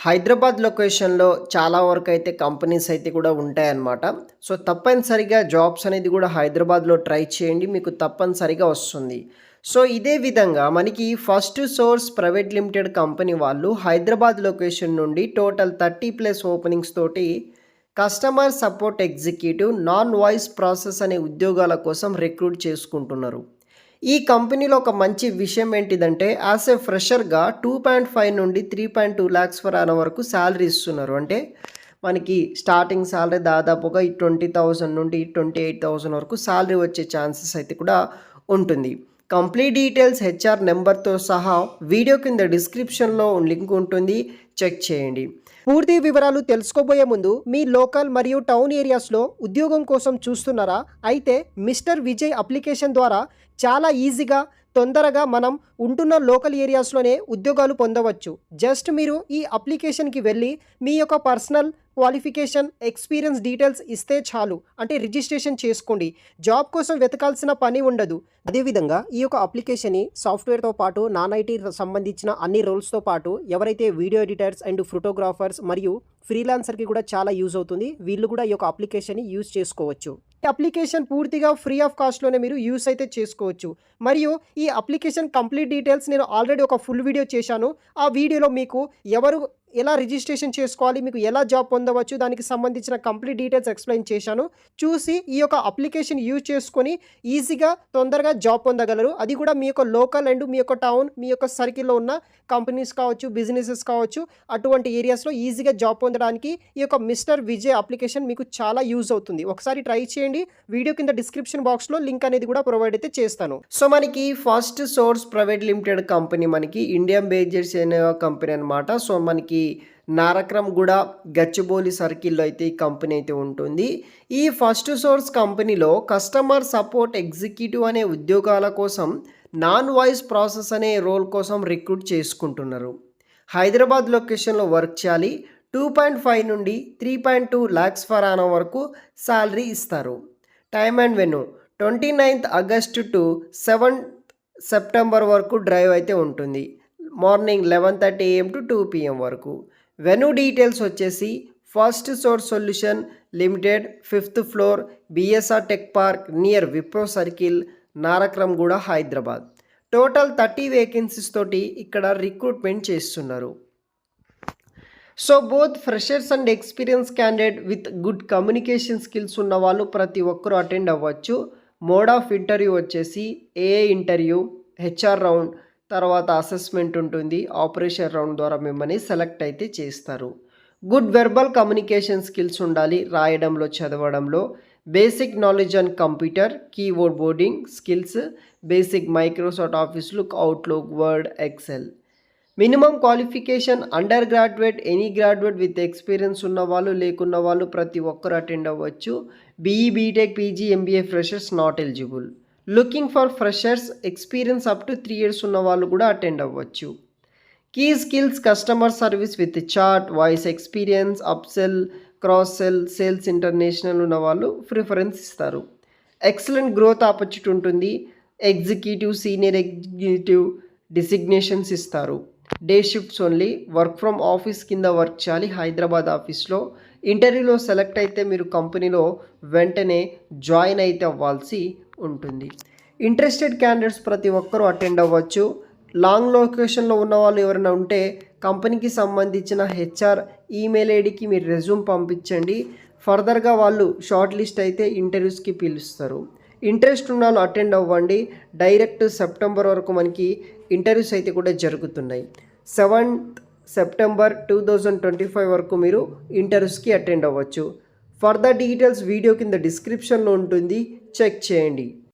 హైదరాబాద్ లొకేషన్‌లో చాలా వరకైతే కంపెనీస్ అయితే కూడా ఉంటాయన్నమాట. సో, తప్పనిసరిగా జాబ్స్ అనేది కూడా హైదరాబాద్‌లో ట్రై చేయండి. మీకు తప్పనిసరిగా వస్తుంది. సో, ఇదే విధంగా మనకి first source private limited company వాళ్ళు హైదరాబాద్ లొకేషన్ నుండి టోటల్ 30+ ఓపెనింగ్స్ తోటి customer support executive non voice process అనే ఉద్యోగాల కోసం రిక్రూట్ చేసుకుంటున్నారు. ఈ కంపెనీలో ఒక మంచి విషయం ఏంటిదంటే యాస్ ఏ ఫ్రెషర్‌గా 2.5 నుండి 3.2 లాక్స్ పర్ యానం వరకు సాలరీ ఇస్తున్నారు. అంటే మనకి స్టార్టింగ్ సాలరీ దాదాపుగా ఈ 20,000 నుండి 28,000 వరకు సాలరీ వచ్చే ఛాన్సెస్ అయితే కూడా ఉంటుంది. కంప్లీట్ డీటెయిల్స్ హెచ్ఆర్ నెంబర్‌తో సహా వీడియో కింద డిస్క్రిప్షన్‌లో లింక్ ఉంటుంది. చెక్ చేయండి. పూర్తి వివరాలు తెలుసుకోబోయే ముందు మీ లోకల్ మరియు టౌన్ ఏరియాస్లో ఉద్యోగం కోసం చూస్తున్నారా? అయితే మిస్టర్ విజయ్ అప్లికేషన్ ద్వారా చాలా ఈజీగా తొందరగా మనం ఉంటున్న లోకల్ ఏరియాస్లోనే ఉద్యోగాలు పొందవచ్చు. జస్ట్ మీరు ఈ అప్లికేషన్కి వెళ్ళి మీ యొక్క పర్సనల్ క్వాలిఫికేషన్ ఎక్స్పీరియన్స్ డీటెయిల్స్ ఇస్తే చాలు. అంటే రిజిస్ట్రేషన్ చేసుకోండి. జాబ్ కోసం వెతకాల్సిన పని ఉండదు. అదేవిధంగా ఈ యొక్క అప్లికేషన్ని సాఫ్ట్వేర్తో పాటు నాన్ ఐటీ సంబంధించిన అన్ని రోల్స్తో పాటు ఎవరైతే వీడియో ఎడిటర్స్ అండ్ ఫోటోగ్రాఫర్స్ మరియు ఫ్రీలాన్సర్కి కూడా చాలా యూజ్ అవుతుంది. వీళ్ళు కూడా ఈ యొక్క అప్లికేషన్ని యూజ్ చేసుకోవచ్చు. ఈ అప్లికేషన్ పూర్తిగా ఫ్రీ ఆఫ్ కాస్ట్లోనే మీరు యూస్ అయితే చేసుకోవచ్చు. మరియు ఈ అప్లికేషన్ కంప్లీట్ డీటెయిల్స్ నేను ఆల్రెడీ ఒక ఫుల్ వీడియో చేశాను. ఆ వీడియోలో మీకు ఎలా రిజిస్ట్రేషన్ చేసుకోవాలి, మీకు ఎలా జాబ్ పొందవచ్చు, దానికి సంబంధించిన కంప్లీట్ డీటెయిల్స్ ఎక్స్ప్లెయిన్ చేశాను. చూసి ఈ యొక్క అప్లికేషన్ యూజ్ చేసుకొని ఈజీగా తొందరగా జాబ్ పొందగలరు. అది కూడా మీ యొక్క లోకల్ అండ్ మీ యొక్క టౌన్, మీ యొక్క సర్కిల్లో ఉన్న కంపెనీస్ కావచ్చు, బిజినెసెస్ కావచ్చు, అటువంటి ఏరియాస్లో ఈజీగా జాబ్ పొందడానికి ఈ యొక్క మిస్టర్ విజయ్ అప్లికేషన్ మీకు చాలా యూజ్ అవుతుంది. ఒకసారి ట్రై చేయండి. వీడియో కింద డిస్క్రిప్షన్ బాక్స్లో లింక్ అనేది కూడా ప్రొవైడ్ అయితే చేస్తాను. సో మనకి first source private limited company మనకి ఇండియన్ బేజర్స్ అనే కంపెనీ అనమాట. సో మనకి నారక్రమ్గూడ గచ్చిబౌలి సర్కిల్లో అయితే ఈ కంపెనీ అయితే ఉంటుంది. ఈ ఫస్ట్ సోర్స్ కంపెనీలో కస్టమర్ సపోర్ట్ ఎగ్జిక్యూటివ్ అనే ఉద్యోగాల కోసం నాన్ వాయిస్ ప్రాసెస్ అనే రోల్ కోసం రిక్రూట్ చేసుకుంటున్నారు. హైదరాబాద్ లొకేషన్లో వర్క్ చేయాలి. 2.5 నుండి 3.2 లాక్స్ పర్ యానం వరకు శాలరీ ఇస్తారు. Time and venue 29th August to 7th September వరకు డ్రైవ్ అయితే ఉంటుంది. మార్నింగ్ 11:30 AM టు 2 PM వరకు. వెన్యూ డీటెయిల్స్ వచ్చేసి first source solution limited 5th floor BSR tech park near Wipro circle Nanakramguda Hyderabad. Total 30 vacancies తోటి ఇక్కడ recruitment చేస్తున్నారు. So both freshers and experience candidate with good communication skills ఉన్న వాళ్ళు ప్రతి ఒక్కరూ attend అవ్వచ్చు. మోడ్ ఆఫ్ ఇంటర్వ్యూ వచ్చేసి ఏఐ ఇంటర్వ్యూ, హెచ్ఆర్ రౌండ్, తర్వాత అసెస్మెంట్ ఉంటుంది. ఆపరేషన్ రౌండ్ ద్వారా మిమ్మల్ని సెలెక్ట్ అయితే చేస్తారు. గుడ్ వెర్బల్ కమ్యూనికేషన్ స్కిల్స్ ఉండాలి. రాయడంలో, చదవడంలో, basic knowledge on computer, keyboard boarding skills, basic Microsoft office look, outlook, word, excel. Minimum qualification under graduate, any graduate with experience ఉన్న వాళ్ళు, లేకున్న వాళ్ళు ప్రతి ఒక్కరు అటెండ్ అవ్వచ్చు. BE, BTech, PG, MBA freshers not eligible. Looking for freshers experience up to 3 years ఉన్న వాళ్ళు కూడా అటెండ్ అవ్వచ్చు. Key skills customer service with chat, voice experience, upsell, cross sell, sales international ఉన్న వాళ్ళు ప్రిఫరెన్స్ ఇస్తారు. ఎక్సలెంట్ గ్రోత్ ఆపర్చునిటీ ఉంటుంది. Executive, senior executive designations ఇస్తారు. Day shifts only. Work from office కింద వర్క్ చేయాలి హైదరాబాద్ ఆఫీస్లో. ఇంటర్వ్యూలో సెలెక్ట్ అయితే మీరు కంపెనీలో వెంటనే జాయిన్ అయితే అవ్వాల్సి ఉంటుంది. ఇంట్రెస్టెడ్ క్యాండిడేట్స్ ప్రతి ఒక్కరూ అటెండ్ అవ్వచ్చు. లాంగ్ లొకేషన్లో ఉన్న వాళ్ళు ఎవరైనా ఉంటే కంపెనీకి సంబంధించిన హెచ్ఆర్ ఈమెయిల్ ఐడికి మీరు రెజ్యూమ్ పంపించండి. ఫర్దర్గా వాళ్ళు షార్ట్ లిస్ట్ అయితే ఇంటర్వ్యూస్కి పిలుస్తారు. ఇంట్రెస్ట్ ఉన్న వాళ్ళు అటెండ్ అవ్వండి. డైరెక్ట్ సెప్టెంబర్ వరకు మనకి ఇంటర్వ్యూస్ అయితే కూడా జరుగుతున్నాయి. 7th సెప్టెంబర్ 2025 వరకు మీరు ఇంటర్వ్యూస్కి అటెండ్ అవ్వచ్చు. ఫర్దర్ డీటెయిల్స్ వీడియో కింద డిస్క్రిప్షన్లో ఉంటుంది. చెక్ చేయండి.